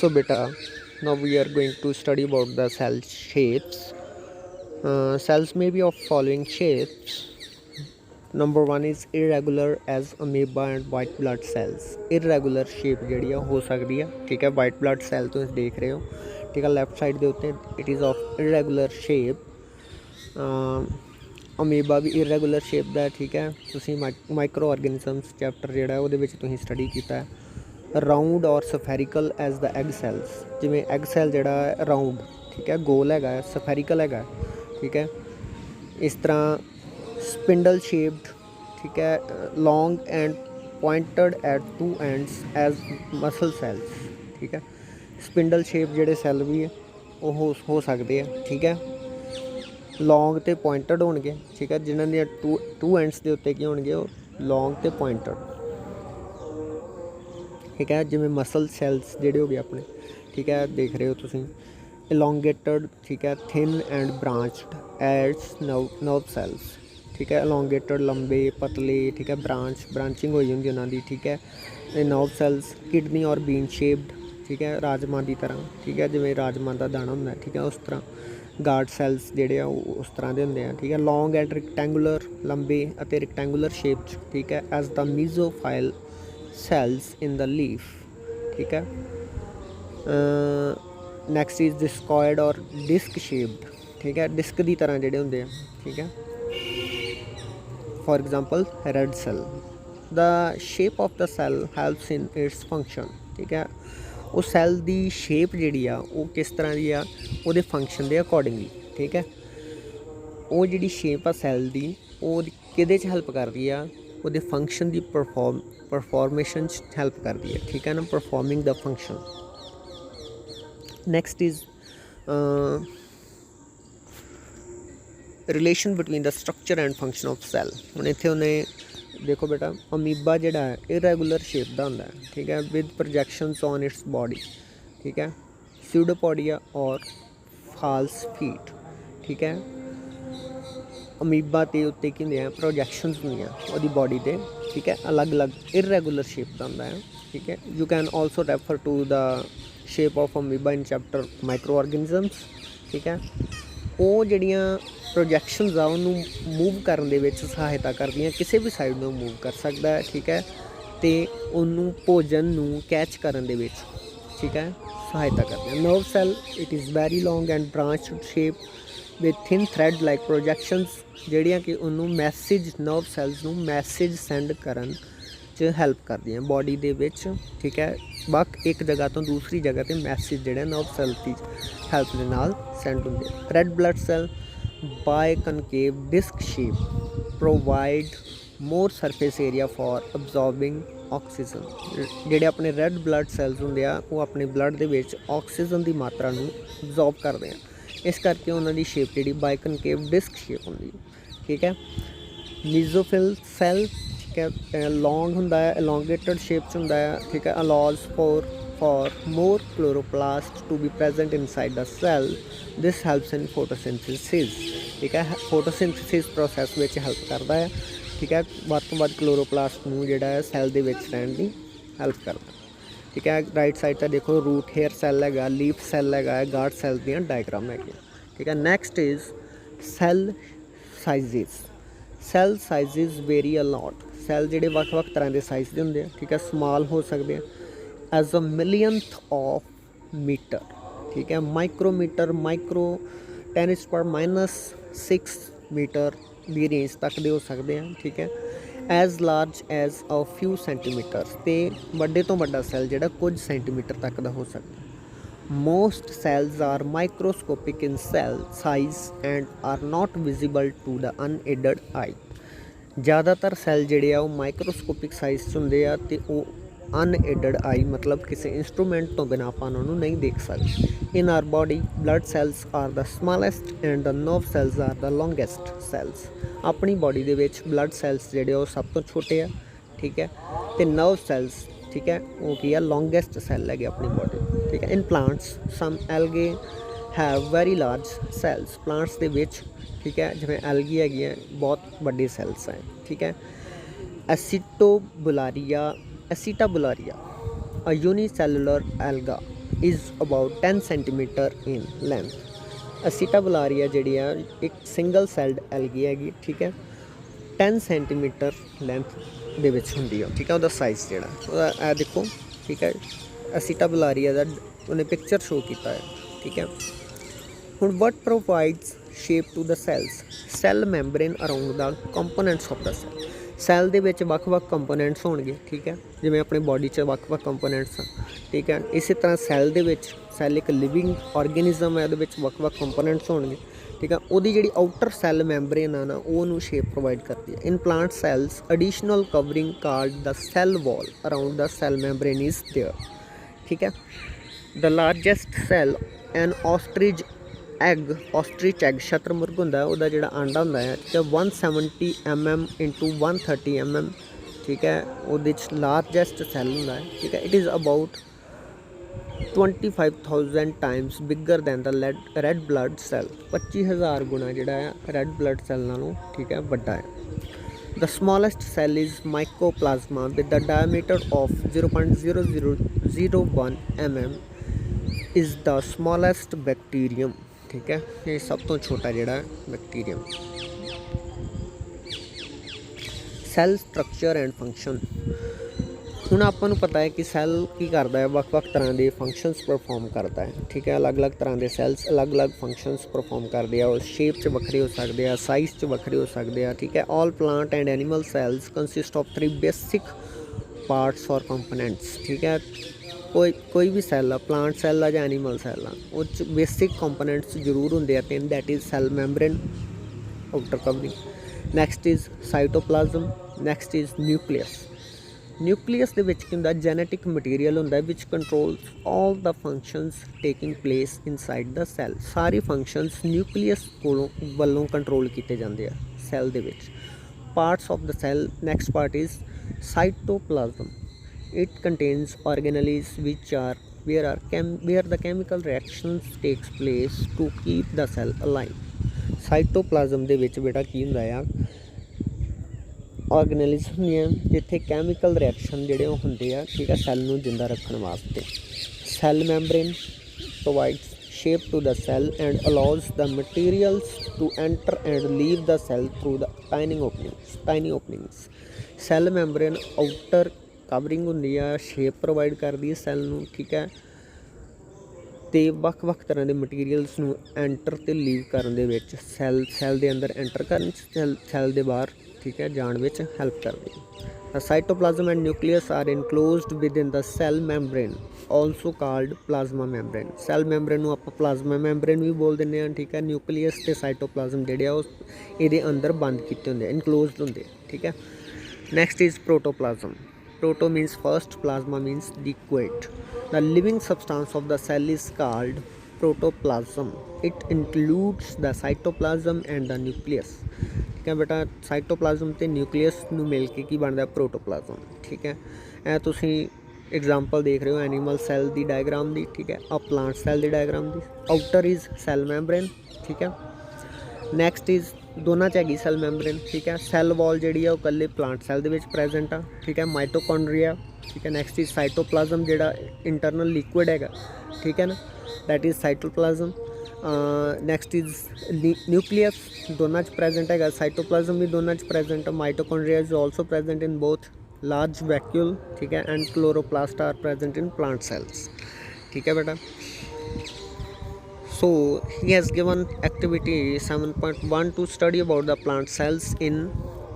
So beta, now we are going to study about the cell shapes. Cells may be of following shapes. Number one is irregular as amoeba and white blood cells. Irregular shape ਜਿਹੜੀ ਆ ਹੋ ਸਕਦੀ ਆ, ਠੀਕ ਹੈ। White blood cell ਤੁਸੀਂ ਦੇਖ ਰਹੇ ਹੋ, ਠੀਕ ਹੈ, ਲੈਫਟ ਸਾਈਡ ਦੇ ਉੱਤੇ it is of irregular shape. Amoeba ਵੀ ਇਰੈਗੂਲਰ ਸ਼ੇਪ ਦਾ, ਠੀਕ ਹੈ। ਤੁਸੀਂ ਮਾਈਕਰੋ ਆਰਗੈਨਿਜ਼ਮਸ ਚੈਪਟਰ ਜਿਹੜਾ ਉਹਦੇ ਵਿੱਚ ਤੁਸੀਂ ਸਟੱਡੀ ਕੀਤਾ ਹੈ। ਰਾਊਂਡ ਔਰ ਸਫੈਰੀਕਲ ਐਜ਼ ਦਾ ਐਗ ਸੈਲਸ, ਜਿਵੇਂ ਐਗ ਸੈਲ ਜਿਹੜਾ ਰਾਊਂਡ, ਠੀਕ ਹੈ, ਗੋਲ ਹੈਗਾ, ਸਫੈਰੀਕਲ ਹੈਗਾ, ਠੀਕ ਹੈ। ਇਸ ਤਰ੍ਹਾਂ स्पिंडल शेप्ड, ठीक है, long and pointed at two ends as muscle cells, ठीक है। स्पिंडल शेप ਜਿਹੜੇ ਸੈੱਲ ਵੀ ਹੋ ਸਕਦੇ ਆ, ਠੀਕ ਹੈ। ਲੌਂਗ ਤੇ ਪੁਆਇੰਟਡ ਹੋਣਗੇ, ਠੀਕ ਹੈ, ਜਿਨ੍ਹਾਂ ਦੀਆਂ ਟੂ ਐਂਡਸ ਦੇ ਉੱਤੇ ਕੀ ਹੋਣਗੇ, ਉਹ ਲੌਂਗ ਤੇ ਪੁਆਇੰਟਡ, ਠੀਕ ਹੈ। ਜਿਵੇਂ ਮਸਲ ਸੈਲਸ ਜਿਹੜੇ ਹੋ ਗਏ ਆਪਣੇ, ਠੀਕ ਹੈ, ਦੇਖ ਰਹੇ ਹੋ ਤੁਸੀਂ। elongated, ਠੀਕ ਹੈ, thin and branched as nerve cells, ठीक है। elongated लंबे पतले, ठीक है, ब्रांचिंग हुई होंगी उन्होंने, ठीक है। नर्व सैल्स किडनी और बीन शेप्ड, ठीक है, राजमा की तरह, ठीक है, जिमें राजमा का दाना होंगे, ठीक है, उस तरह। गार्ड सैल्स जोड़े उस तरह के होंगे, ठीक है। लॉन्ग एंड रिक्टेंगुलर, लंबे और रिक्टेंगुलर शेप, ठीक है, as the mesophyll cells in the leaf, ठीक है। नैक्सट इज डिस्कॉयड और डिस्क शेप्ड, ठीक है, डिस्क की तरह जोड़े होंगे, ठीक है। For example, red cell, the shape of the cell helps in its function, ठीक है। ਉਹ ਸੈੱਲ ਦੀ ਸ਼ੇਪ ਜਿਹੜੀ ਆ ਉਹ ਕਿਸ ਤਰ੍ਹਾਂ ਦੀ ਆ, ਉਹਦੇ ਫੰਕਸ਼ਨ ਦੇ ਅਕੋਰਡਿੰਗਲੀ, ਠੀਕ ਹੈ। ਉਹ ਜਿਹੜੀ ਸ਼ੇਪ ਆ ਸੈੱਲ ਦੀ, ਉਹ ਕਿਹਦੇ 'ਚ ਹੈਲਪ ਕਰਦੀ ਆ, ਉਹਦੇ ਫੰਕਸ਼ਨ ਦੀ ਪਰਫੋਰਮੇਸ਼ਨ 'ਚ ਹੈਲਪ ਕਰਦੀ ਹੈ, ਠੀਕ ਹੈ ਨਾ, ਪਰਫੋਰਮਿੰਗ ਦਾ function. Next is relation between the structure and function of cell. हम इतने उन्हें देखो बेटा, अमीबा जोड़ा है इरेगुलर शेप का होंगे, ठीक है, विद प्रोजैक्शनस ऑन इट्स बॉडी, ठीक है। स्यूडोपोडिया और फॉल्स फीट, ठीक है। अमीबा के उत्ते की होंगे प्रोजैक्शनस होंगे वो बॉडी के, ठीक है, अलग अलग इरेगुलर शेप का होंगे, ठीक है। You can also refer to the shape of amoeba in chapter microorganisms, ठीक है। ਉਹ ਜਿਹੜੀਆਂ ਪ੍ਰੋਜੈਕਸ਼ਨਸ ਆ ਉਹਨੂੰ ਮੂਵ ਕਰਨ ਦੇ ਵਿੱਚ ਸਹਾਇਤਾ ਕਰਦੀਆਂ, ਕਿਸੇ ਵੀ ਸਾਈਡ ਨੂੰ ਮੂਵ ਕਰ ਸਕਦਾ ਹੈ, ਠੀਕ ਹੈ, ਅਤੇ ਉਹਨੂੰ ਭੋਜਨ ਨੂੰ ਕੈਚ ਕਰਨ ਦੇ ਵਿੱਚ, ਠੀਕ ਹੈ, ਸਹਾਇਤਾ ਕਰਦੀਆਂ। Nerve cell, it is very long and branched shape with thin thread like projections, ਜਿਹੜੀਆਂ ਕਿ ਉਹਨੂੰ ਮੈਸੇਜ, ਨਰਵ ਸੈੱਲਸ ਨੂੰ ਮੈਸੇਜ ਸੈਂਡ ਕਰਨ 'ਚ ਹੈਲਪ ਕਰਦੀਆਂ ਬੋਡੀ ਦੇ ਵਿੱਚ, ਠੀਕ ਹੈ। ਇੱਕ ਜਗ੍ਹਾ ਤੋਂ ਦੂਸਰੀ ਜਗ੍ਹਾ 'ਤੇ ਮੈਸੇਜ ਜਿਹੜਾ ਨਰਵ ਸੈੱਲ ਦੀ ਹੈਲਪ ਦੇ ਨਾਲ ਸੈਂਡ ਹੁੰਦੇ। Red blood cell biconcave disc shape provide more surface area for absorbing oxygen. ਜਿਹੜੇ ਆਪਣੇ ਰੈੱਡ ਬਲੱਡ ਸੈੱਲਸ ਹੁੰਦੇ ਆ ਉਹ ਆਪਣੇ ਬਲੱਡ ਦੇ ਵਿੱਚ ਆਕਸੀਜਨ ਦੀ ਮਾਤਰਾ ਨੂੰ ਅਬਜ਼ੋਰਬ ਕਰਦੇ ਆ, ਇਸ ਕਰਕੇ ਉਹਨਾਂ ਦੀ ਸ਼ੇਪ ਜਿਹੜੀ ਬਾਈ ਕਨਕੇਵ ਡਿਸਕ ਸ਼ੇਪ ਹੁੰਦੀ, ਠੀਕ ਹੈ। ਮੀਜ਼ੋਫਿਲ ਸੈੱਲ, ठीक है, लॉन्ग होंगे, एलोंगेटेड शेप्स होंगे, ठीक है, allows for more chloroplast to be present inside the cell. This helps in photosynthesis, ठीक है, फोटोसिंथेसिस प्रोसैस में हेल्प करता है, ठीक है। ਵੱਧ ਤੋਂ ਵੱਧ क्लोरोप्लास्ट ਨੂੰ ਜਿਹੜਾ ਹੈ ਸੈੱਲ ਦੇ ਵਿੱਚ ਰਹਿਣ ਦੀ ਹੈਲਪ ਕਰਦਾ, ठीक है। राइट साइड ਤੇ देखो रूट हेयर सैल है, लीफ सैल है, गार्ड सैल ਦੀਆਂ डायग्राम है, ठीक है। Next is cell sizes. Cell sizes very a lot. Cell ਜਿਹੜੇ ਵੱਖ-ਵੱਖ ਤਰ੍ਹਾਂ ਦੇ ਸਾਈਜ਼ ਦੇ ਹੁੰਦੇ ਆ, ਠੀਕ ਹੈ। ਸਮਾਲ ਹੋ ਸਕਦੇ ਆ as a millionth of metre, ਠੀਕ ਹੈ। ਮਾਈਕਰੋਮੀਟਰ, ਮਾਈਕਰੋ 10⁻⁻6 ਮੀਟਰ ਦੀ ਰੇਂਜ ਤੱਕ ਦੇ ਹੋ ਸਕਦੇ ਆ, ਠੀਕ ਹੈ। As large as a few centimetres, ਅਤੇ ਵੱਡੇ ਤੋਂ ਵੱਡਾ ਸੈੱਲ ਜਿਹੜਾ ਕੁਝ ਸੈਂਟੀਮੀਟਰ ਤੱਕ ਦਾ ਹੋ ਸਕਦਾ। Most cells are microscopic in cell size and are not visible to the unaided eye। ज़्यादातर सैल ਜਿਹੜੇ ਆ ਉਹ ਮਾਈਕਰੋਸਕੋਪਿਕ ਸਾਈਜ਼ 'ਚ ਹੁੰਦੇ ਆ ਅਤੇ ਉਹ ਅਨਏਡਡ ਆਈ ਮਤਲਬ ਕਿਸੇ ਇੰਸਟਰੂਮੈਂਟ ਤੋਂ ਬਿਨਾਂ ਆਪਾਂ ਉਹਨਾਂ ਨੂੰ ਨਹੀਂ ਦੇਖ ਸਕਦੇ। In our body blood cells are the smallest and the nerve cells are the longest cells. ਆਪਣੀ ਬੋਡੀ ਦੇ ਵਿੱਚ ਬਲੱਡ ਸੈਲਸ ਜਿਹੜੇ ਉਹ ਸਭ ਤੋਂ ਛੋਟੇ ਆ, ਠੀਕ ਹੈ, ਅਤੇ ਨਰਵ ਸੈਲਸ, ਠੀਕ ਹੈ, ਉਹ ਕੀ ਆ, ਲੌਂਗੈਸਟ ਸੈੱਲ ਹੈਗੇ ਆਪਣੀ ਬੋਡੀ, ठीक है। In plants some algae have very large cells. Plants के विच, ठीक है, जिवें एल्गी हैगी है बहुत बड़े सैल्स हैं, ठीक है। एसिटाबुलारिया अ unicellular alga, is about 10 centimeter in length. Acetabularia ਜਿਹੜੀ ਆ ਇੱਕ ਸਿੰਗਲ ਸੈਲਡ ਐਲਗੀ ਹੈਗੀ, ਠੀਕ ਹੈ, 10 ਸੈਂਟੀਮੀਟਰ ਲੈਂਥ ਦੇ ਵਿੱਚ ਹੁੰਦੀ ਆ, ਠੀਕ ਹੈ, ਉਹਦਾ ਸਾਈਜ਼ ਜਿਹੜਾ ਉਹਦਾ ਇਹ ਦੇਖੋ, ਠੀਕ ਹੈ, ਅਸੀਟਾਬੁਲਾਰੀਆ ਦਾ ਉਹਨੇ ਪਿਕਚਰ ਸ਼ੋ ਕੀਤਾ ਹੈ, ਠੀਕ ਹੈ। ਹੁਣ what provides shape to the cells? Cell membrane around the components of the cell. Cell ਦੇ ਵਿੱਚ ਵੱਖ-ਵੱਖ ਕੰਪੋਨੈਂਟਸ ਹੋਣਗੇ, ਠੀਕ ਹੈ, ਜਿਵੇਂ ਆਪਣੀ ਬਾਡੀ 'ਚ ਵੱਖ-ਵੱਖ ਕੰਪੋਨੈਂਟਸ ਆ, ਠੀਕ ਹੈ। ਇਸੇ ਤਰ੍ਹਾਂ ਸੈੱਲ ਦੇ ਵਿੱਚ, ਸੈੱਲ ਇੱਕ ਲਿਵਿੰਗ ਆਰਗੇਨਿਜ਼ਮ ਹੈ, ਉਹਦੇ ਵਿੱਚ ਵੱਖ-ਵੱਖ ਕੰਪੋਨੈਂਟਸ ਹੋਣਗੇ, ਠੀਕ ਹੈ। ਉਹਦੀ ਜਿਹੜੀ ਆਊਟਰ ਸੈੱਲ ਮੈਂਬਰੇਨ ਆ ਨਾ, ਉਹ ਉਹਨੂੰ ਸ਼ੇਪ ਪ੍ਰੋਵਾਈਡ ਕਰਦੀ ਹੈ। In plant cells additional covering called the cell wall around the cell membrane is there, ਠੀਕ ਹੈ। The largest cell an ostrich egg ਸ਼ਤਰਮੁਰਗ ਹੁੰਦਾ, ਉਹਦਾ ਜਿਹੜਾ ਆਂਡਾ ਹੁੰਦਾ ਹੈ, ਠੀਕ ਹੈ, 170 mm into 130 mm, ਠੀਕ ਹੈ, ਉਹਦੇ 'ਚ ਲਾਰਜੈਸਟ ਸੈੱਲ ਹੁੰਦਾ ਹੈ, ਠੀਕ ਹੈ। It is about 25,000 times bigger than the red blood cell, 25,000 ਗੁਣਾ ਜਿਹੜਾ ਹੈ ਰੈੱਡ ਬਲੱਡ ਸੈੱਲ ਨਾਲੋਂ, ਠੀਕ ਹੈ, ਵੱਡਾ ਹੈ। The smallest cell is mycoplasma with the diameter of 0.0001 mm is the smallest bacterium, ठीक है, ये सब तो छोटा जिहड़ा bacterium. Cell structure and function. ਹੁਣ ਆਪਾਂ ਨੂੰ ਪਤਾ ਹੈ ਕਿ ਸੈੱਲ ਕੀ ਕਰਦਾ ਹੈ, ਵੱਖ-ਵੱਖ ਤਰ੍ਹਾਂ ਦੇ ਫੰਕਸ਼ਨਸ ਪਰਫੋਰਮ ਕਰਦਾ ਹੈ, ਠੀਕ ਹੈ। ਅਲੱਗ-ਅਲੱਗ ਤਰ੍ਹਾਂ ਦੇ ਸੈੱਲਸ ਅਲੱਗ-ਅਲੱਗ ਫੰਕਸ਼ਨਸ ਪਰਫੋਰਮ ਕਰਦੇ ਆ, ਉਹ ਸ਼ੇਪ 'ਚ ਵੱਖਰੇ ਹੋ ਸਕਦੇ ਆ, ਸਾਈਜ਼ 'ਚ ਵੱਖਰੇ ਹੋ ਸਕਦੇ ਆ, ਠੀਕ ਹੈ। All plant and animal cells consist of 3 basic parts or components, ਠੀਕ ਹੈ। ਕੋਈ ਵੀ ਸੈੱਲ ਆ, ਪਲਾਂਟ ਸੈੱਲ ਆ ਜਾਂ ਐਨੀਮਲ ਸੈੱਲ ਆ, ਉਹ 'ਚ ਬੇਸਿਕ ਕੰਪੋਨੈਂਟਸ ਜ਼ਰੂਰ ਹੁੰਦੇ ਆ ਤਿੰਨ, that is cell membrane outer covering, next is cytoplasm, next is nucleus. Nucleus ਦੇ ਵਿੱਚ ਕੀ ਹੁੰਦਾ, ਜੈਨੇਟਿਕ ਮਟੀਰੀਅਲ ਹੁੰਦਾ which controls all the functions taking place inside the cell. ਸਾਰੇ ਫੰਕਸ਼ਨਸ ਨਿਊਕਲੀਅਸ ਵੱਲੋਂ ਕੰਟਰੋਲ ਕੀਤੇ ਜਾਂਦੇ ਆ ਸੈੱਲ ਦੇ ਵਿੱਚ। Parts of the cell, next part is cytoplasm. It contains organelles where the chemical reactions takes place to keep the cell alive. Cytoplasm ਦੇ ਵਿੱਚ ਬੇਟਾ ਕੀ ਹੁੰਦਾ ਆ, ਆਰਗੇਨੈਲਿਜ਼ ਹੁੰਦੀਆਂ ਜਿੱਥੇ ਕੈਮੀਕਲ ਰਿਐਕਸ਼ਨ ਜਿਹੜੇ ਉਹ ਹੁੰਦੇ ਆ, ਠੀਕ ਹੈ, ਸੈੱਲ ਨੂੰ ਜਿੰਦਾ ਰੱਖਣ ਵਾਸਤੇ। Cell membrane provides shape to the cell and allows the materials to enter and leave the cell through the tiny openings. Cell membrane outer covering ਹੁੰਦੀ ਆ, ਸ਼ੇਪ ਪ੍ਰੋਵਾਈਡ ਕਰਦੀ ਹੈ ਸੈੱਲ ਨੂੰ, ਠੀਕ ਹੈ, ਅਤੇ ਵੱਖ-ਵੱਖ ਤਰ੍ਹਾਂ ਦੇ ਮਟੀਰੀਅਲਸ ਨੂੰ ਐਂਟਰ ਅਤੇ ਲੀਵ ਕਰਨ ਦੇ ਵਿੱਚ ਸੈੱਲ ਦੇ ਅੰਦਰ ਐਂਟਰ ਕਰਨ 'ਚ, ਸੈੱਲ ਦੇ ਬਾਹਰ, ਠੀਕ ਹੈ, ਜਾਣ ਵਿੱਚ ਹੈਲਪ ਕਰਦੀ ਹੈ। Cytoplasm and nucleus are enclosed within the cell membrane, also called plasma membrane. Cell membrane ਨੂੰ ਆਪਾਂ ਪਲਾਜ਼ਮਾ ਮੈਂਬਰੇਨ ਵੀ ਬੋਲ ਦਿੰਦੇ ਹਾਂ, ਠੀਕ ਹੈ। ਨਿਊਕਲੀਅਸ ਅਤੇ ਸਾਈਟੋਪਲਾਜ਼ਮ ਜਿਹੜੇ ਆ ਉਹ ਇਹਦੇ ਅੰਦਰ ਬੰਦ ਕੀਤੇ ਹੁੰਦੇ, ਇਨਕਲੋਜ਼ਡ ਹੁੰਦੇ, ਠੀਕ ਹੈ। Next is protoplasm. Proto means first, plasma means liquid. The living substance of the cell is called protoplasm. It includes the cytoplasm and the nucleus. ठीक है बेटा, साइटोप्लाज्म ਤੇ ਨਿਊਕਲੀਅਸ ਨੂੰ ਮਿਲ ਕੇ ਕੀ ਬਣਦਾ, ਪ੍ਰੋਟੋਪਲਾਜ਼ਮ, ਠੀਕ ਹੈ। ਇਹ ਤੁਸੀਂ ਐਗਜ਼ਾਮਪਲ ਦੇਖ ਰਹੇ ਹੋ ਐਨੀਮਲ ਸੈੱਲ ਦੀ ਡਾਇਗਰਾਮ ਦੀ, ਠੀਕ ਹੈ, ਆ ਪਲਾਂਟ ਸੈੱਲ ਦੀ diagram the. Outer is cell membrane, ਠੀਕ ਹੈ। ਨੈਕਸਟ ਇਜ਼ ਦੋਨਾਂ 'ਚ ਹੈਗੀ ਸੈੱਲ ਮੈਂਬਰੇਨ, ਠੀਕ ਹੈ। ਸੈੱਲ ਵਾਲ ਜਿਹੜੀ ਆ ਉਹ ਇਕੱਲੇ ਪਲਾਂਟ ਸੈੱਲ ਦੇ ਵਿੱਚ ਪ੍ਰੈਜੈਂਟ ਆ, ਠੀਕ ਹੈ, ਮਾਈਟੋਕੌਂਡਰੀਆ, ਠੀਕ ਹੈ। ਨੈਕਸਟ ਇਜ਼ ਸਾਈਟੋਪਲਾਜ਼ਮ ਜਿਹੜਾ ਇੰਟਰਨਲ ਲਿਕੁਇਡ ਹੈਗਾ, ਠੀਕ ਹੈ ਨਾ, that is cytoplasm. Next is nucleus, ਦੋਨਾਂ 'ਚ ਪ੍ਰੈਜੈਂਟ ਹੈਗਾ, ਸਾਈਟੋਪਲਾਜ਼ਮ ਵੀ ਦੋਨਾਂ 'ਚ ਪ੍ਰੈਜੈਂਟ ਆ। Mitochondria is also present in both large vacuole, ਠੀਕ ਹੈ, and chloroplast are present in plant cells, ठीक है बेटा। So he has given activity 7.1 to study about the plant cells in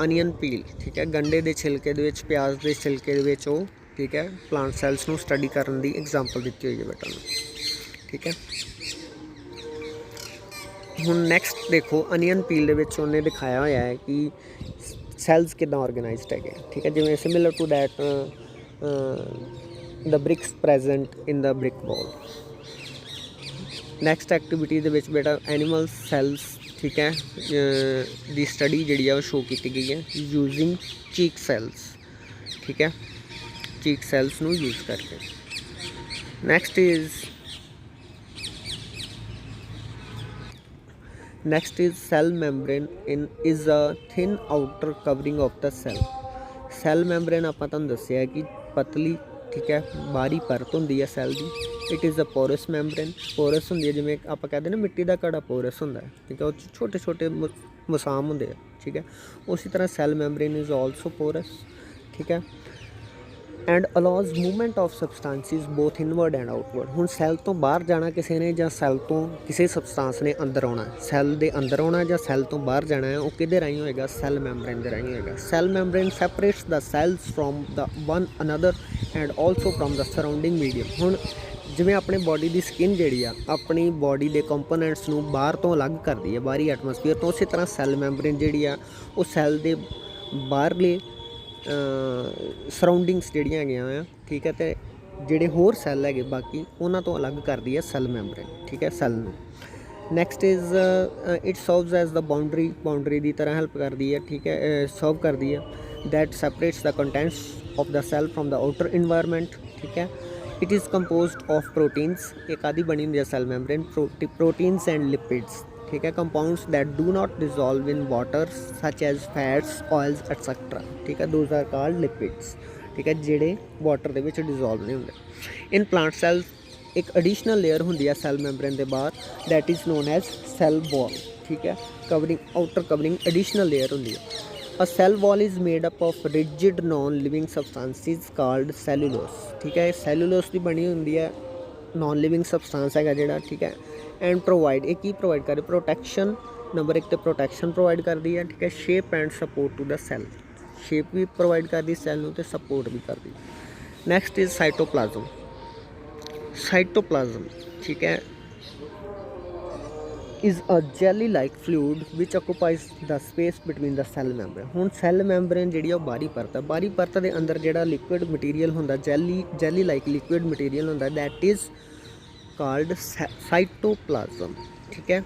onion peel, ठीक है। गंडे ਦੇ ਛਿਲਕੇ ਦੇ ਵਿੱਚ, ਪਿਆਜ਼ ਦੇ ਛਿਲਕੇ ਦੇ ਵਿੱਚ ਉਹ, ਠੀਕ ਹੈ, ਪਲਾਂਟ ਸੈल्स ਨੂੰ ਸਟੱਡੀ ਕਰਨ ਦੀ ਐਗਜ਼ਾਮਪਲ ਦਿੱਤੀ ਹੋਈ ਹੈ ਬੇਟਾ ਨੂੰ, ਠੀਕ ਹੈ। ਹੁਣ ਨੈਕਸਟ ਦੇਖੋ, ਅਨੀਅਨ ਪੀਲ ਦੇ ਵਿੱਚ ਉਹਨੇ ਦਿਖਾਇਆ ਹੋਇਆ ਹੈ ਕਿ ਸੈੱਲਸ ਕਿੱਦਾਂ ਔਰਗੇਨਾਈਜ਼ਡ ਹੈਗੇ, ਠੀਕ ਹੈ। ਜਿਵੇਂ similar to that the bricks present in the brick wall. Next activity ਦੇ ਵਿੱਚ ਬੇਟਾ ਐਨੀਮਲ ਸੈੱਲਸ, ਠੀਕ ਹੈ, ਦੀ ਸਟੱਡੀ ਜਿਹੜੀ ਆ ਉਹ ਸ਼ੋ ਕੀਤੀ ਗਈ ਹੈ ਯੂਜ਼ਿੰਗ ਚੀਕ ਸੈੱਲਸ, ਠੀਕ ਹੈ, ਚੀਕ ਸੈੱਲਸ ਨੂੰ ਯੂਜ਼ ਕਰਕੇ। Next is cell membrane is a thin outer covering of the cell. Cell membrane ਆਪਾਂ ਤੁਹਾਨੂੰ ਦੱਸਿਆ ਕਿ ਪਤਲੀ, ठीक है, बाहरी परत होंदी है सैल दी। It is a porous membrane, porous होंदी है जिवें आपां कहदे ना मिट्टी दा घड़ा पोरस हुंदा है, ठीक है, उह छोटे छोटे मसाम होंदे आ, ठीक है। उसी तरह cell membrane is also porous, ठीक है, and allows movement of substances both inward and outward. हुण सैल तो बाहर जाना किसी ने जां सैल तो किसी सबसटांस ने अंदर आउणा, सैल दे अंदर आउणा जां सैल तो बाहर जाना है, वो किहदे राहीं होएगा, सैल मैंबरेन दे राहीं होएगा। Cell membrane separates the cells from the one another and also from the surrounding medium. हुण जिवें अपने बॉडी की स्किन जिहड़ी आ अपनी बॉडी के कंपोनेंट्स नूं बाहर तो अलग करदी है, बाहरी एटमोसफेयर तो, उसी तरह सैल मैंबरेन जिहड़ी आ वो सैल दे बाहरले सराउंडिंग्स ਜਿਹੜੀਆਂ ਹੈਗੀਆਂ ਆ, ठीक है, तो ਜਿਹੜੇ ਹੋਰ ਸੈੱਲ ਹੈਗੇ ਬਾਕੀ ਉਹਨਾਂ ਤੋਂ ਅਲੱਗ ਕਰਦੀ ਹੈ ਸੈੱਲ ਮੈਂਬਰੇਨ, ਠੀਕ ਹੈ, ਸੈੱਲ ਨੂੰ। Next is it serves as the boundary ਦੀ ਤਰ੍ਹਾਂ ਹੈਲਪ ਕਰਦੀ ਹੈ, ਠੀਕ ਹੈ, ਸਰਵ ਕਰਦੀ ਹੈ, that separates the contents of the cell from the outer environment, ਠੀਕ ਹੈ। It is composed of proteins, एक आदि बनी हुई है cell membrane, proteins and lipids, ठीक है, compounds that do not dissolve in water such as fats oils etcetera, ठीक है, दोज आर कॉल्ड लिपिड्स, ठीक है, जेडे वाटर दे विच डिजॉल्व नहीं होंदे। इन प्लांट सैल्स एक एडिशनल लेयर होंदी है सैल मेम्ब्रेन के बाहर, that is known as cell wall, ठीक है, covering outer covering additional layer होंदी है। A cell wall is made up of rigid non-living substances called cellulose, ठीक है, cellulose की बनी होंदी है, नॉन लिविंग सबसटेंस है जिहड़ा, ठीक है, एंड प्रोवाइड एक ही प्रोवाइड करे प्रोटैक्शन, नंबर एक तो प्रोटैक्शन प्रोवाइड करती है, ठीक है, shape and support to the cell, shape भी प्रोवाइड करती सैल नूं ते सपोर्ट भी करती। नैक्सट इज साइटोप्लाज्म, साइटोप्लाज्म, ठीक है, is a jelly like fluid which occupies the space between the cell membrane। हुण सैल मैंबरेन जिहड़ी आ बाहरी परत है, बाहरी परत दे अंदर जिहड़ा लिक्विड मटीरियल हुंदा, जैली लाइक लिक्विड मटीरियल हुंदा, दैट इज़ कॉल्ड साइटोप्लाज्म, ठीक है।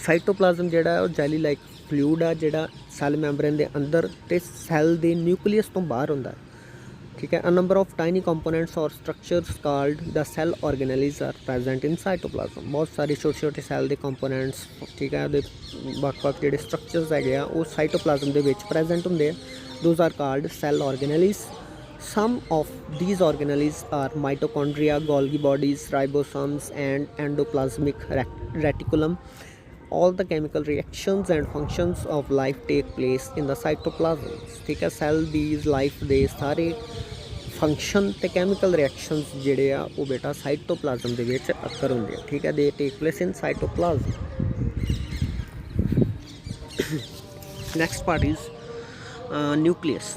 साइटोप्लाज्म जिहड़ा है जैली लाइक फ्लूइड आ जिहड़ा सैल मैंबरेन दे अंदर ते सैल दे न्यूक्लियस तो बाहर हुंदा, ठीक है। A number of tiny components or structures called the cell organelles are present in cytoplasm. बहुत सारे छोटे छोटे सैल के कंपोनेंट्स, ठीक है, ਵੱਖ-ਵੱਖ ਜਿਹੜੇ स्ट्रक्चर्स है वो साइटोप्लाज्म ਦੇ ਵਿੱਚ प्रेजेंट ਹੁੰਦੇ ਆ, those are called cell organelles. Some of these organelles are mitochondria, Golgi bodies, ribosomes and endoplasmic reticulum। All the chemical reactions and functions of life take place in the cytoplasm, ठीक है। Cell these life ਦੇ ਸਾਰੇ function ਤੇ chemical reactions ਜਿਹੜੇ ਆ ਉਹ ਬੇਟਾ cytoplasm ਦੇ ਵਿੱਚ ਅਕਰ ਹੁੰਦੇ ਆ, ਠੀਕ ਹੈ, they take place in cytoplasm। next part is nucleus।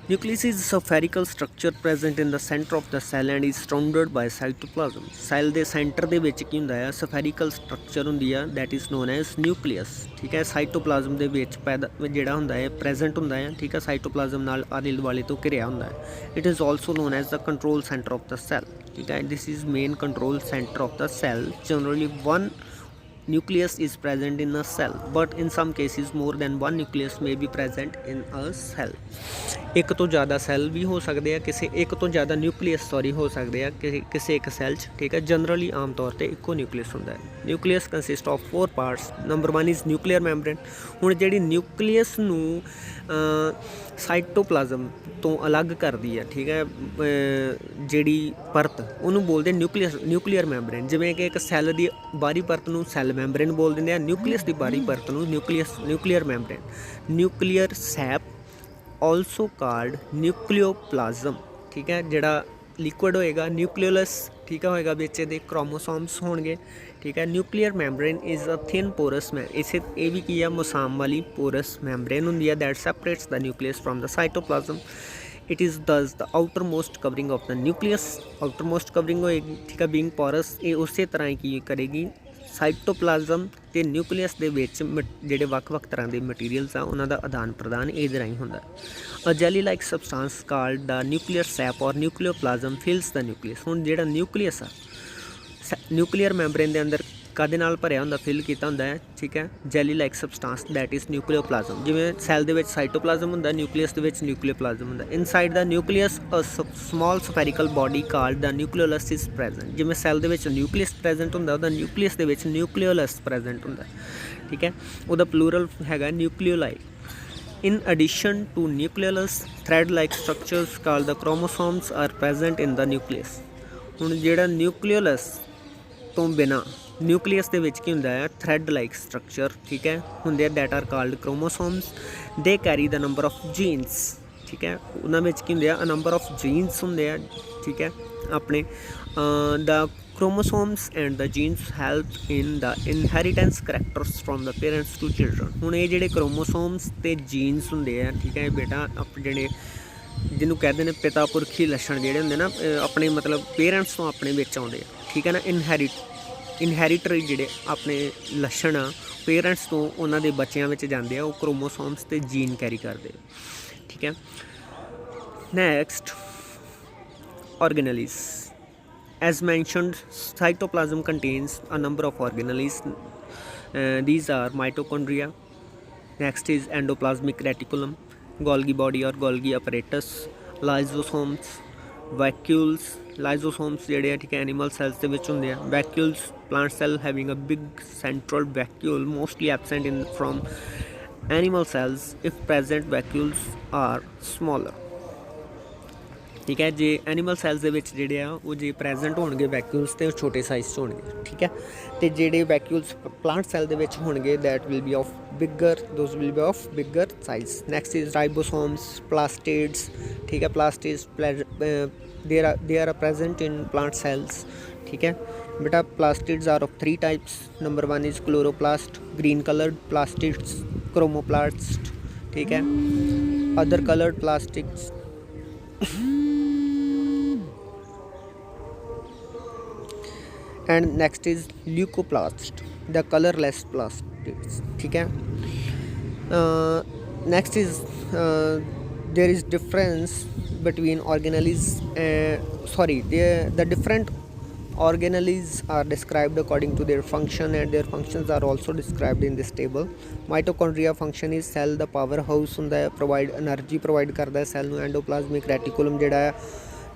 Nucleus is a spherical structure present in the center of the cell and is surrounded by cytoplasm। Cell ਦੇ ਸੈਂਟਰ ਦੇ ਵਿੱਚ ਕੀ ਹੁੰਦਾ ਹੈ, ਸਫੈਰੀਕਲ ਸਟਰਕਚਰ ਹੁੰਦੀ ਆ, that is known as nucleus, ਠੀਕ ਹੈ। ਸਾਈਟੋਪਲਾਜ਼ਮ ਦੇ ਵਿੱਚ ਪੈਦਾ ਜਿਹੜਾ ਹੁੰਦਾ ਹੈ ਪ੍ਰੈਜ਼ੈਂਟ ਹੁੰਦਾ ਹੈ, ਠੀਕ ਹੈ, ਸਾਈਟੋਪਲਾਜ਼ਮ ਨਾਲ ਆਲੇ ਦੁਆਲੇ ਤੋਂ ਘਿਰਿਆ ਹੁੰਦਾ ਹੈ। It is also known as the control centre of the cell, ਠੀਕ ਹੈ, this is main control centre of the cell. Generally one nucleus is present in a cell, but in some cases more than one nucleus may be present in a cell। एक तो ज़्यादा cell भी हो सकते हैं, किसी एक तो ज़्यादा न्यूक्लीयस हो सकते हैं किसी एक सैल, ठीक है। जनरली आम तौर पर इको न्यूक्लीयस होंदा है। Nucleus consist of 4 parts. Number 1 is nuclear membrane. हुण जिहड़ी न्यूक्लीयस नूं साइटोप्लाज्म तो अलग करदी है, ठीक है, जिहड़ी परत उहनूं बोलदे न्यूक्लीयर मैंबरेन। जिवें कि एक सैल दी बाहरी परत नूं सैल मैंबरेन बोल दिंदे आ, न्यूक्लीयस दी बाहरी परत नूं nuclear membrane. Nuclear sap also called nucleoplasm, ठीक है, जिहड़ा लिक्विड होएगा न्यूक्लियोलस, ठीक है, होएगा विच इहदे क्रोमोसोम्स होणगे, ठीक है। Nuclear membrane is a thin porous इसे ये भी की है मसाम वाली पोरस मैंबरेन होंदी है that separates the nucleus from the cytoplasm. It is thus the outer most covering of the nucleus. Outer most covering होएगी, ठीक है, बीइंग पोरस, ये उस तरह ही की करेगी साइटोप्लाज्म ते न्यूक्लियस दे विच जिहड़े ਵੱਖ-ਵੱਖ तरह के मटीरियल्स आ उन्हां दा आदान प्रदान इहदे राहीं हुंदा। A jelly like substance called the nuclear sap or nucleoplasm fills the nucleus. हुण जिहड़ा न्यूक्लियस आ न्यूक्लीयर मैंबरेन दे अंदर कादे नाल भरिया हुंदा, फिल कीता हुंदा है, ठीक है, जैली लाइक सबसटेंस दैट इज़ न्यूक्लियोप्लाज्म। जिवें सैल दे विच साइटोप्लाज्म हुंदा, न्यूक्लियस दे विच न्यूक्लियोप्लाज्म हुंदा। Inside the nucleus a small spherical body called the nucleolus is present. जिवें सैल दे विच न्यूक्लियस प्रेजेंट हुंदा, उहदा न्यूक्लियस दे विच न्यूक्लियोलस प्रेजेंट हुंदा, ठीक है, उहदा प्लूरल हैगा nucleoli. In addition to nucleolus, thread-like structures called the chromosomes are present in the nucleus. ਹੁਣ ਜਿਹੜਾ nucleolus ਤੋਂ ਬਿਨਾ ਨਿਊਕਲੀਅਸ ਦੇ ਵਿੱਚ ਕੀ ਹੁੰਦਾ ਹੈ ਥਰੈਡ ਲਾਈਕ ਸਟਰਕਚਰ ਠੀਕ ਹੈ ਹੁੰਦੇ ਆ ਦੈਟ ਆਰ ਕਾਲਡ ਕ੍ਰੋਮੋਸੋਮਸ ਦੇ carry the number of jeans ਠੀਕ ਹੈ ਉਹਨਾਂ ਵਿੱਚ ਕੀ ਹੁੰਦੇ ਆ ਨੰਬਰ ਆਫ ਜੀਨਸ ਹੁੰਦੇ ਆ ਠੀਕ ਹੈ ਆਪਣੇ ਦਾ chromosomes and the genes help in the inheritance characters from the parents to children ਹੁਣ ਇਹ ਜਿਹੜੇ chromosomes ਤੇ genes ਹੁੰਦੇ ਆ ਠੀਕ ਹੈ ਬੇਟਾ ਜਿਹੜੇ ਜਿਹਨੂੰ ਕਹਿੰਦੇ ਨੇ ਪਿਤਾ ਪੁਰਖੀ ਲੱਛਣ ਜਿਹੜੇ ਹੁੰਦੇ ਨਾ ਆਪਣੇ ਮਤਲਬ ਪੇਰੈਂਟਸ ਤੋਂ ਆਪਣੇ ਵਿੱਚ ਆਉਂਦੇ ਆ ਠੀਕ ਹੈ ਨਾ ਇਨਹੈਰੀਟਰੀ ਜਿਹੜੇ ਆਪਣੇ ਲੱਛਣ ਆ ਪੇਰੈਂਟਸ ਤੋਂ ਉਹਨਾਂ ਦੇ ਬੱਚਿਆਂ ਵਿੱਚ ਜਾਂਦੇ ਆ ਉਹ ਕ੍ਰੋਮੋਸੋਮਸ ਤੇ ਜੀਨ ਕੈਰੀ ਕਰਦੇ ਠੀਕ ਹੈ next organelles. As mentioned, cytoplasm contains a number of organelles. These are mitochondria. Next is endoplasmic reticulum, Golgi body or Golgi apparatus, lysosomes, vacuoles. Lysosomes ਜਿਹੜੇ ਆ ਠੀਕ ਹੈ animal cells ਦੇ ਵਿੱਚ ਹੁੰਦੇ ਆ vacuoles, plant cell having a big central vacuole mostly absent in from animal cells. If present, vacuoles are smaller. ਠੀਕ ਹੈ ਜੇ ਐਨੀਮਲ ਸੈਲਸ ਦੇ ਵਿੱਚ ਜਿਹੜੇ ਆ ਉਹ ਜੇ ਪ੍ਰੈਜ਼ੈਂਟ ਹੋਣਗੇ ਵੈਕਿਊਲਸ ਤੇ ਉਹ ਛੋਟੇ ਸਾਈਜ਼ 'ਚ ਹੋਣਗੇ ਠੀਕ ਹੈ ਅਤੇ ਜਿਹੜੇ ਵੈਕਿਊਲਸ ਪਲਾਂਟ ਸੈਲ ਦੇ ਵਿੱਚ ਹੋਣਗੇ that will be of bigger those will be of bigger size next is ribosomes plastids ਠੀਕ ਹੈ plastids they are present in plant cells ਠੀਕ ਹੈ ਬੇਟਾ plastids are of 3 types number 1 is chloroplast green colored plastids chromoplast ठीक है other colored plastics and next is leucoplast the colorless plastids ठीक है next is there is difference between organelles the different organelles are described according to their function and their functions are also described in this table mitochondria function is cell the powerhouse ਹੁੰਦਾ ਹੈ provide energy provide ਕਰਦਾ ਹੈ cell ਨੂੰ endoplasmic reticulum ਜਿਹੜਾ ਹੈ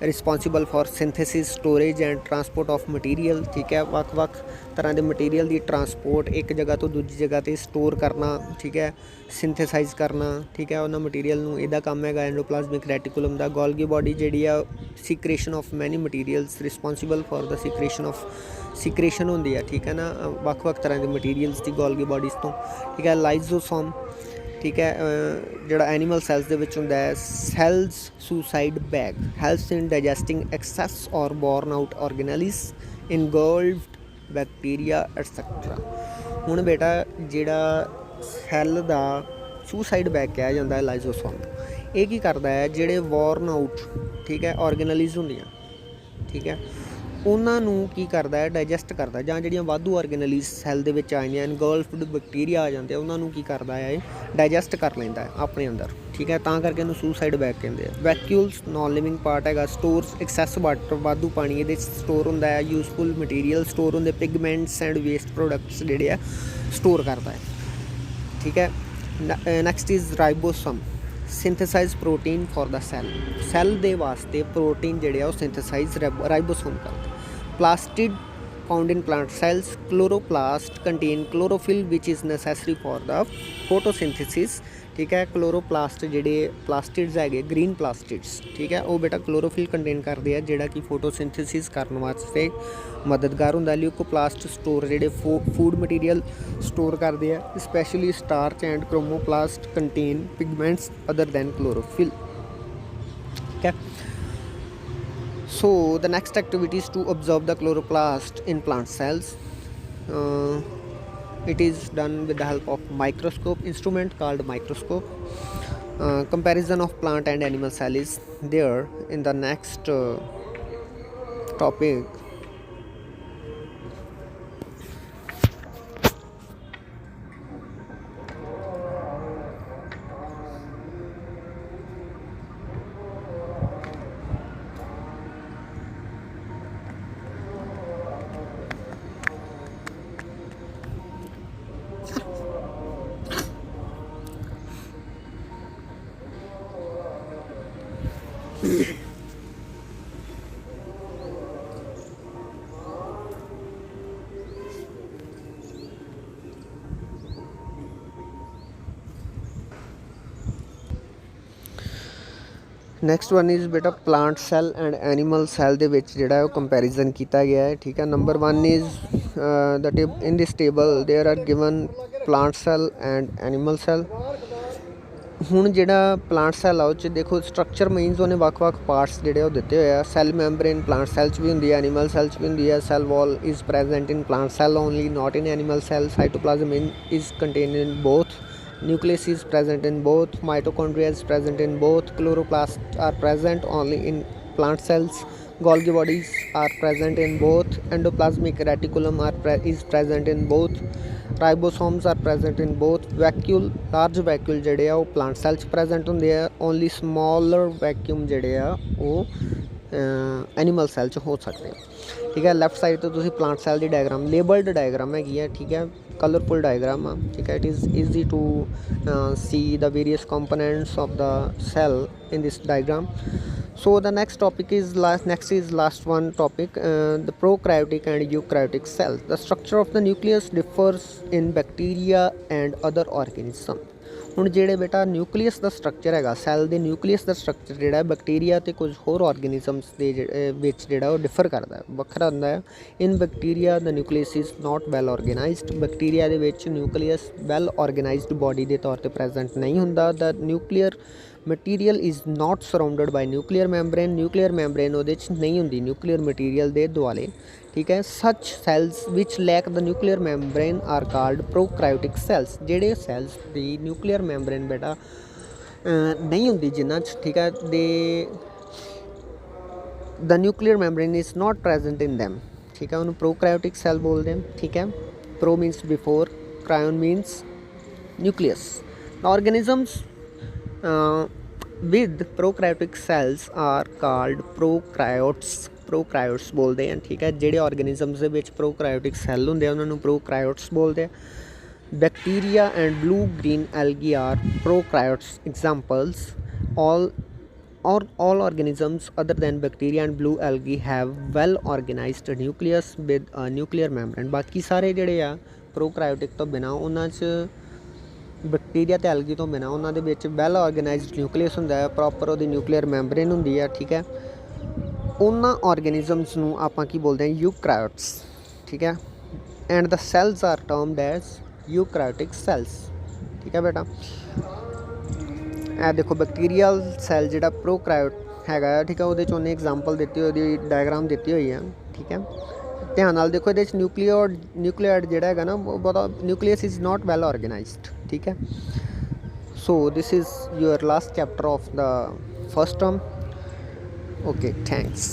responsible for synthesis storage and transport of material ਠੀਕ ਹੈ ਵੱਖ-ਵੱਖ ਤਰ੍ਹਾਂ ਦੇ ਮਟੀਰੀਅਲ ਦੀ ਟਰਾਂਸਪੋਰਟ ਇੱਕ ਜਗ੍ਹਾ ਤੋਂ ਦੂਜੀ ਜਗ੍ਹਾ 'ਤੇ ਸਟੋਰ ਕਰਨਾ ਠੀਕ ਹੈ ਸਿੰਥੇਸਾਈਜ਼ ਕਰਨਾ ਠੀਕ ਹੈ ਉਹਨਾਂ ਮਟੀਰੀਅਲ ਨੂੰ ਇਹਦਾ ਕੰਮ ਹੈਗਾ ਐਂਡੋਪਲਾਜ਼ਮਿਕ ਰੈਟੀਕੂਲਮ ਦਾ ਗੋਲਗੀ ਬੋਡੀ ਜਿਹੜੀ ਆ ਸੀਕ੍ਰੇਸ਼ਨ ਆਫ ਮੈਨੀ ਮਟੀਰੀਅਲਸ ਰਿਸਪੋਂਸੀਬਲ ਫॉर ਦ ਸੀਕ੍ਰੇਸ਼ਨ ਹੁੰਦੀ ਆ ਠੀਕ ਹੈ ਨਾ ਵੱਖ-ਵੱਖ ਤਰ੍ਹਾਂ ਦੇ ਮਟੀਰੀਅਲਸ ਦੀ ਗੋਲਗੀ ਬੋਡੀਜ਼ ਤੋਂ ਠੀਕ ਹੈ ਲਾਈਜ਼ੋਸੋਮ ਠੀਕ ਹੈ ਜਿਹੜਾ ਐਨੀਮਲ ਸੈਲਸ ਦੇ ਵਿੱਚ ਹੁੰਦਾ ਹੈ ਸੈਲਸ ਸੁਸਾਈਡ ਬੈਗ ਹੈਲਪਸ ਇਨ ਡਾਈਜੈਸਟਿੰਗ ਐਕਸੈਸ ਔਰ ਬੋਰਨ ਆਊਟ ਔਰਗੇਨੈਲਿਸ ਇਨਗੋਲਵਡ ਬੈਕਟੀਰੀਆ ਐਟਸੈਕਟਰਾ ਹੁਣ ਬੇਟਾ ਜਿਹੜਾ ਸੈੱਲ ਦਾ ਸੁਸਾਈਡ ਬੈਗ ਕਿਹਾ ਜਾਂਦਾ ਹੈ ਲਾਈਜ਼ੋਸੋਮ ਇਹ ਕੀ ਕਰਦਾ ਹੈ ਜਿਹੜੇ ਬੋਰਨ ਆਊਟ ਠੀਕ ਹੈ ਔਰਗੇਨੈਲਿਸ ਹੁੰਦੀਆਂ ਠੀਕ ਹੈ ਉਹਨਾਂ ਨੂੰ ਕੀ ਕਰਦਾ ਹੈ ਡਾਈਜੈਸਟ ਕਰਦਾ ਜਾਂ ਜਿਹੜੀਆਂ ਵਾਧੂ ਆਰਗੇਨਲੀਜ਼ ਸੈੱਲ ਦੇ ਵਿੱਚ ਆ ਜਾਂਦੀਆਂ ਇਨਗਲਫਡ ਬੈਕਟੀਰੀਆ ਆ ਜਾਂਦੇ ਆ ਉਹਨਾਂ ਨੂੰ ਕੀ ਕਰਦਾ ਹੈ ਇਹ ਡਾਈਜੈਸਟ ਕਰ ਲੈਂਦਾ ਹੈ ਆਪਣੇ ਅੰਦਰ ਠੀਕ ਹੈ ਤਾਂ ਕਰਕੇ ਇਹਨੂੰ ਸੁਸਾਈਡ ਬੈਗ ਕਹਿੰਦੇ ਆ ਵੈਕਿਊਲਸ ਨੋਨ ਲਿਵਿੰਗ ਪਾਰਟ ਹੈਗਾ ਸਟੋਰਸ ਐਕਸੈਸ ਵਾਟਰ ਵਾਧੂ ਪਾਣੀ ਇਹਦੇ ਸਟੋਰ ਹੁੰਦਾ ਹੈ ਯੂਜ਼ਫੁਲ ਮਟੀਰੀਅਲ ਸਟੋਰ ਹੁੰਦੇ ਪਿਗਮੈਂਟਸ ਐਂਡ ਵੇਸਟ ਪ੍ਰੋਡਕਟਸ ਜਿਹੜੇ ਆ ਸਟੋਰ ਕਰਦਾ ਹੈ ਠੀਕ ਹੈ next is ribosome synthesize protein for the cell ਦੇ ਵਾਸਤੇ ਪ੍ਰੋਟੀਨ ਜਿਹੜੇ ਆ ਉਹ ਸਿੰਥੇਸਾਈਜ਼ ਰਾਈਬੋਸੋਮ ਕਰਦਾ plastic found in plant cells chloroplast contain chlorophyll which is necessary for the photosynthesis ठीक है chloroplast ਜਿਹੜੇ plastids ਹੈਗੇ green plastids ठीक है ਉਹ ਬੇਟਾ chlorophyll contain ਕਰਦੇ ਆ ਜਿਹੜਾ ਕਿ photosynthesis ਕਰਨ ਵਾਸਤੇ ਮਦਦਗਾਰ ਹੁੰਦਾ leucoplast store ਜਿਹੜੇ food material store ਕਰਦੇ ਆ especially starch and chromoplast contain pigments other than chlorophyll ठीक है So the next activity is to observe the chloroplast in plant cells. It is done with the help of microscope instrument called microscope. Comparison of plant and animal cell is there in the next topic. Next one is ਬੇਟਾ plant cell and animal cell ਦੇ ਵਿੱਚ ਜਿਹੜਾ ਉਹ comparison ਕੀਤਾ ਗਿਆ ਹੈ, ਠੀਕ ਹੈ। Number 1 is the in this table there are given plant cell and animal cell. ਹੁਣ ਜਿਹੜਾ ਪਲਾਂਟ ਸੈੱਲ ਆ ਉਹ 'ਚ ਦੇਖੋ ਸਟਰਕਚਰ ਮੀਨਸ ਉਹਨੇ ਵੱਖ-ਵੱਖ ਪਾਰਟਸ ਜਿਹੜੇ ਉਹ ਦਿੱਤੇ ਹੋਏ ਆ। ਸੈੱਲ ਮੈਂਬਰੇਨ ਪਲਾਂਟ ਸੈੱਲ 'ਚ ਵੀ ਹੁੰਦੀ ਹੈ, ਐਨੀਮਲ ਸੈੱਲ 'ਚ ਵੀ ਹੁੰਦੀ ਹੈ। Cell wall is present in plant cell only, not in animal cell. Cytoplasm is contained in both. Nucleus is present in both. Mitochondria is present in both. Chloroplasts are present only in plant cells. Golgi bodies are present in both. Endoplasmic reticulum is present in both. Ribosomes are present in both. Large vacuole ਜਿਹੜੇ ਆ ਉਹ plant cell 'ਚ present ਹੁੰਦੇ ਆ। Only smaller vacuum ਜਿਹੜੇ ਆ ਉਹ animal cell 'ਚ ਹੋ ਸਕਦੇ ਆ, ਠੀਕ ਹੈ। ਲੈਫਟ ਸਾਈਡ ਤੋਂ ਤੁਸੀਂ ਪਲਾਂਟ ਸੈੱਲ ਦੀ ਡਾਇਗਰਾਮ ਲੇਬਲਡ ਡਾਇਗਰਾਮ ਹੈਗੀ ਹੈ, ਠੀਕ ਹੈ, ਕਲਰਫੁਲ ਡਾਇਗਰਾਮ ਆ, ਠੀਕ ਹੈ। It is easy to see the various components of the cell in this diagram. So the next last one topic, the prokaryotic and eukaryotic cells. The structure of the nucleus differs in bacteria and other organisms. ਹੁਣ ਜਿਹੜੇ ਬੇਟਾ nucleus ਦਾ structure ਹੈਗਾ, cell ਦੇ nucleus ਦਾ structure ਜਿਹੜਾ bacteria ਅਤੇ ਕੁਝ ਹੋਰ ਆਰਗੈਨਿਜ਼ਮਸ ਦੇ ਵਿੱਚ ਜਿਹੜਾ ਉਹ ਡਿਫਰ ਕਰਦਾ, ਵੱਖਰਾ ਹੁੰਦਾ ਹੈ। ਇਨ ਬੈਕਟੀਰੀਆ ਦਾ nucleus is not well organized. Bacteria ਦੇ ਵਿੱਚ ਨਿਊਕਲੀਅਸ ਵੈਲ ਆਰਗੇਨਾਈਜ਼ਡ ਬੋਡੀ ਦੇ ਤੌਰ 'ਤੇ ਪ੍ਰੈਜੈਂਟ ਨਹੀਂ ਹੁੰਦਾ। The nuclear material is not surrounded by nuclear membrane. Nuclear membrane ਉਹਦੇ 'ਚ ਨਹੀਂ ਹੁੰਦੀ ਨਿਊਕਲੀਅਰ ਮਟੀਰੀਅਲ ਦੇ ਦੁਆਲੇ, ਠੀਕ ਹੈ। Such cells which lack the nuclear membrane are called prokaryotic cells. ਜਿਹੜੇ ਸੈੱਲਸ ਦੀ ਨਿਊਕਲੀਅਰ ਮੈਂਬਰੇਨ ਬੇਟਾ ਨਹੀਂ ਹੁੰਦੀ ਜਿਨ੍ਹਾਂ 'ਚ, ਠੀਕ ਹੈ, the nuclear membrane is not present in them, ਠੀਕ ਹੈ, ਉਹਨੂੰ ਪ੍ਰੋਕਾਰੋਟਿਕ ਸੈੱਲ ਬੋਲਦੇ ਹਨ, ਠੀਕ ਹੈ। Pro means before, karyon means nucleus. Organisms with prokaryotic cells are called prokaryotes ਬੋਲਦੇ ਹਨ, ਠੀਕ ਹੈ। ਜਿਹੜੇ ਆਰਗੈਨਿਜ਼ਮਸ ਦੇ ਵਿੱਚ ਪ੍ਰੋਕਾਰੋਟਿਕ ਸੈੱਲ ਹੁੰਦੇ ਆ ਉਹਨਾਂ ਨੂੰ ਪ੍ਰੋਕਾਰyotes ਬੋਲਦੇ ਆ। Bacteria and blue green algae are prokaryotes examples. All organisms other than bacteria and blue algae have well organized nucleus with a nuclear membrane. ਬਾਕੀ ਸਾਰੇ ਜਿਹੜੇ ਆ ਪ੍ਰੋਕਾਰੋਟਿਕ ਤੋਂ ਬਿਨਾਂ ਉਹਨਾਂ 'ਚ ਬੈਕਟੀਰੀਆ ਅਤੇ ਐਲਗੀ ਤੋਂ ਬਿਨਾਂ ਉਹਨਾਂ ਦੇ ਵਿੱਚ ਵੈਲ ਆਰਗੇਨਾਈਜ਼ਡ ਨਿਊਕਲੀਅਸ ਹੁੰਦਾ ਹੈ, ਪ੍ਰੋਪਰ ਉਹਦੀ ਨਿਊਕਲੀਅਰ ਮੈਂਬਰੇਨ ਹੁੰਦੀ ਹੈ, ਠੀਕ ਹੈ। ਉਹਨਾਂ ਆਰਗੈਨਿਜ਼ਮਸ ਨੂੰ ਆਪਾਂ ਕੀ ਬੋਲਦੇ ਹਾਂ, ਯੂਕਰਾਇਓਟਸ, ਠੀਕ ਹੈ। And the cells are termed as eukaryotic cells, ਠੀਕ ਹੈ ਬੇਟਾ। ਇਹ ਦੇਖੋ ਬੈਕਟੀਰੀਅਲ ਸੈੱਲ ਜਿਹੜਾ ਪ੍ਰੋਕਾਰੋਟ ਹੈਗਾ, ਠੀਕ ਹੈ, ਉਹਦੇ 'ਚ ਉਹਨੇ ਐਗਜ਼ਾਮਪਲ ਦਿੱਤੀ, ਉਹਦੀ ਡਾਇਗਰਾਮ ਦਿੱਤੀ ਹੋਈ ਆ, ਠੀਕ ਹੈ। ਧਿਆਨ ਨਾਲ ਦੇਖੋ ਇਹਦੇ 'ਚ ਨਿਊਕਲੀਓਇਡ ਜਿਹੜਾ ਹੈਗਾ ਨਾ ਬਹੁਤਾ nucleus is not well organized, ਠੀਕ ਹੈ। So this is your last chapter of the first term. Okay, ਥੈਂक्स।